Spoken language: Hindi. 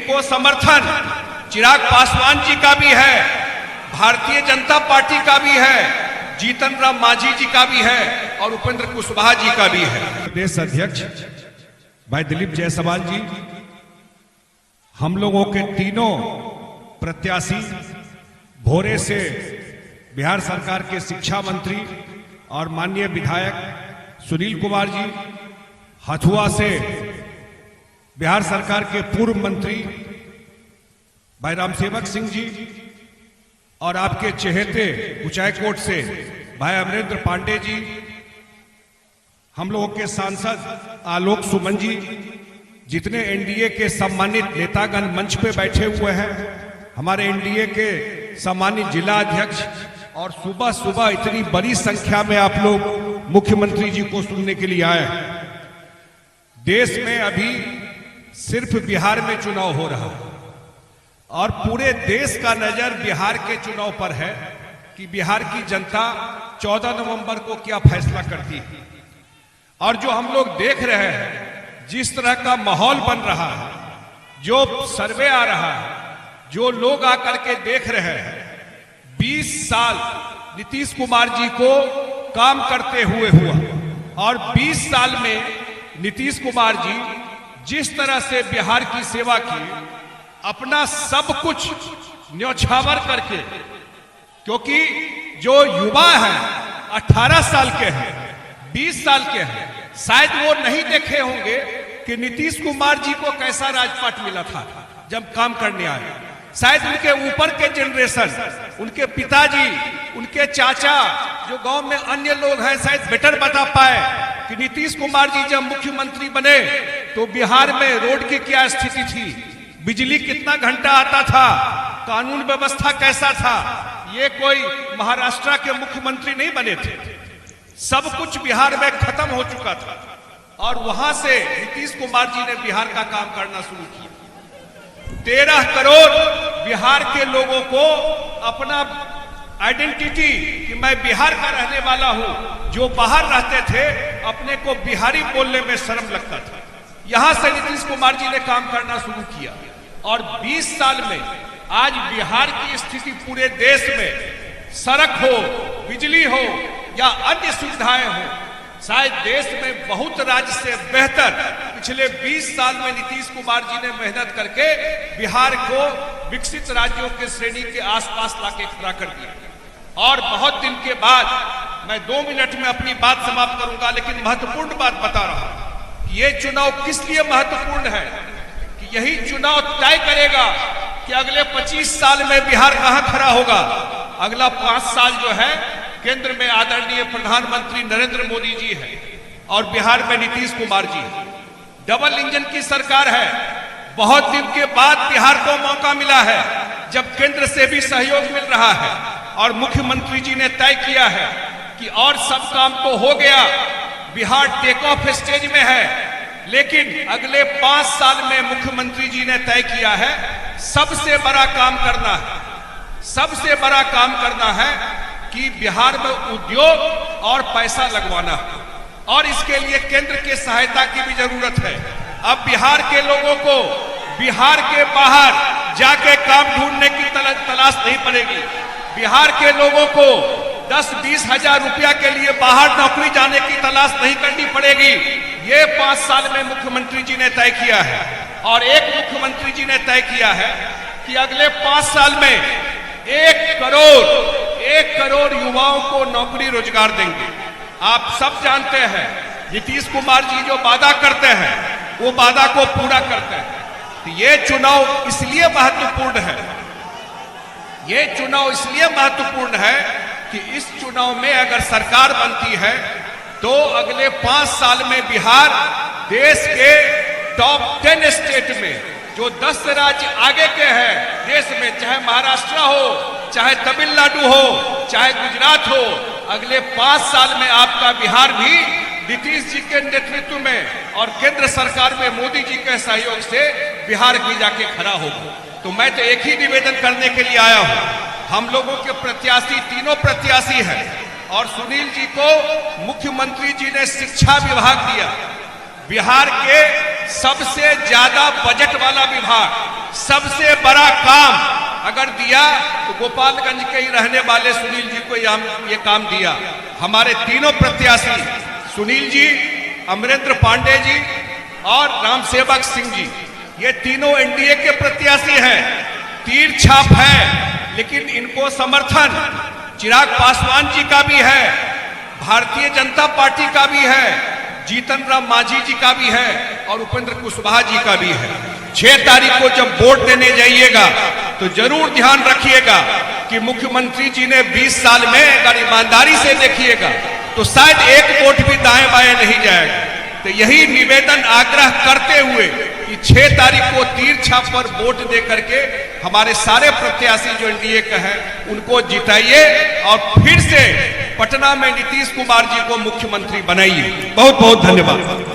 इनको समर्थन चिराग पासवान जी का भी है, भारतीय जनता पार्टी का भी है, जीतन राम मांझी जी का भी है और उपेंद्र कुशवाहा जी का भी है। प्रदेश अध्यक्ष भाई दिलीप जायसवाल जी, हम लोगों के तीनों प्रत्याशी भोरे से बिहार सरकार के शिक्षा मंत्री और माननीय विधायक सुनील कुमार जी, हथुआ से बिहार सरकार के पूर्व मंत्री भाई रामसेवक सिंह जी और आपके चहेते कुचायकोट से भाई अमरेंद्र पांडे जी, हम लोगों के सांसद आलोक सुमन जी, जितने एनडीए के सम्मानित नेतागण मंच पे बैठे हुए हैं, हमारे एनडीए के सम्मानित जिला अध्यक्ष, और सुबह सुबह इतनी बड़ी संख्या में आप लोग मुख्यमंत्री जी को सुनने के लिए आए हैं। देश में अभी सिर्फ बिहार में चुनाव हो रहा है और पूरे देश का नजर बिहार के चुनाव पर है कि बिहार की जनता 14 नवंबर को क्या फैसला करती है। और जो हम लोग देख रहे हैं, जिस तरह का माहौल बन रहा है, जो सर्वे आ रहा है, जो लोग आकर के देख रहे हैं, 20 साल नीतीश कुमार जी को काम करते हुए हुआ और 20 साल में नीतीश कुमार जी जिस तरह से बिहार की सेवा की, अपना सब कुछ न्यौछावर करके, क्योंकि जो युवा हैं 18 साल के हैं, 20 साल के हैं, शायद वो नहीं देखे होंगे कि नीतीश कुमार जी को कैसा राजपाट मिला था जब काम करने आए। शायद उनके ऊपर के जनरेशन, उनके पिताजी, उनके चाचा, जो गांव में अन्य लोग हैं, शायद बेटर बता पाए कि नीतीश कुमार जी जब मुख्यमंत्री बने तो बिहार में रोड की क्या स्थिति थी, बिजली कितना घंटा आता था, कानून व्यवस्था कैसा था। ये कोई महाराष्ट्र के मुख्यमंत्री नहीं बने थे, सब कुछ बिहार में खत्म हो चुका था और वहां से नीतीश कुमार जी ने बिहार का काम करना शुरू किया। 13 करोड़ बिहार के लोगों को अपना आइडेंटिटी कि मैं बिहार का रहने वाला हूं, जो बाहर रहते थे अपने को बिहारी बोलने में शर्म लगता था, यहां से नीतीश कुमार जी ने काम करना शुरू किया और 20 साल में आज बिहार की स्थिति पूरे देश में, सड़क हो, बिजली हो या अन्य सुविधाएं हो, शायद देश में बहुत राज्य से बेहतर पिछले 20 साल में नीतीश कुमार जी ने मेहनत करके बिहार को विकसित राज्यों के श्रेणी के आसपास लाके खड़ा कर दिया। और बहुत दिन के बाद, मैं 2 मिनट में अपनी बात समाप्त करूंगा, लेकिन महत्वपूर्ण बात बता रहा हूं। ये चुनाव किस लिए महत्वपूर्ण है कि यही चुनाव तय करेगा कि अगले 25 साल में बिहार कहां खड़ा होगा। अगला 5 साल जो है केंद्र में आदरणीय प्रधानमंत्री नरेंद्र मोदी जी है और बिहार में नीतीश कुमार जी है। डबल इंजन की सरकार है। बहुत दिन के बाद बिहार को मौका मिला है जब केंद्र से भी सहयोग मिल रहा है और मुख्यमंत्री जी ने तय किया है कि और सब काम तो हो गया, बिहार टेक ऑफ स्टेज में है, लेकिन अगले 5 साल में मुख्यमंत्री जी ने तय किया है सबसे बड़ा काम करना है, सबसे बड़ा काम करना है कि बिहार में उद्योग और पैसा लगवाना है और इसके लिए केंद्र के सहायता की भी जरूरत है। अब बिहार के लोगों को बिहार के बाहर जाके काम ढूंढने की तलाश नहीं पड़ेगी। बिहार के लोगों को 10-20 हजार रुपया के लिए बाहर नौकरी जाने की तलाश नहीं करनी पड़ेगी। ये 5 साल में मुख्यमंत्री जी ने तय किया है और एक मुख्यमंत्री जी ने तय किया है कि अगले 5 साल में 1 करोड़ युवाओं को नौकरी रोजगार देंगे। आप सब जानते हैं नीतीश कुमार जी जो वादा करते हैं वो वादा को पूरा करते हैं। तो ये चुनाव इसलिए महत्वपूर्ण है, ये चुनाव इसलिए महत्वपूर्ण है कि इस चुनाव में अगर सरकार बनती है तो अगले 5 साल में बिहार देश के टॉप 10 स्टेट में, जो 10 राज्य आगे के हैं देश में, चाहे महाराष्ट्र हो, चाहे तमिलनाडु हो, चाहे गुजरात हो, अगले 5 साल में आपका बिहार भी नीतीश जी के नेतृत्व में और केंद्र सरकार में मोदी जी के सहयोग से बिहार भी जाके खड़ा होगा। तो मैं तो एक ही निवेदन करने के लिए आया हूं। हम लोगों के प्रत्याशी, तीनों प्रत्याशी हैं और सुनील जी को मुख्यमंत्री जी ने शिक्षा विभाग दिया। बिहार के सबसे ज्यादा बजट वाला विभाग, सबसे बड़ा काम अगर दिया तो गोपालगंज के ही रहने वाले सुनील जी को ये काम दिया। हमारे तीनों प्रत्याशी सुनील जी, अमरेंद्र पांडे जी और रामसेवक सिंह जी, ये तीनों एनडीए के प्रत्याशी हैं। तीर छाप है, लेकिन इनको समर्थन चिराग पासवान जी का भी है, भारतीय जनता पार्टी का भी है, जीतन राम मांझी जी का भी है और उपेंद्र कुशवाहा जी का भी है। 6 तारीख को जब वोट देने जाइएगा तो जरूर ध्यान रखिएगा कि मुख्यमंत्री जी ने 20 साल में अगर ईमानदारी से देखिएगा तो शायद एक वोट भी दाएं बाएं नहीं जाएगा। तो यही निवेदन आग्रह करते हुए कि 6 तारीख को तीर छाप पर वोट दे करके हमारे सारे प्रत्याशी जो एनडीए का है उनको जिताइए और फिर से पटना में नीतीश कुमार जी को मुख्यमंत्री बनाइए। बहुत बहुत धन्यवाद।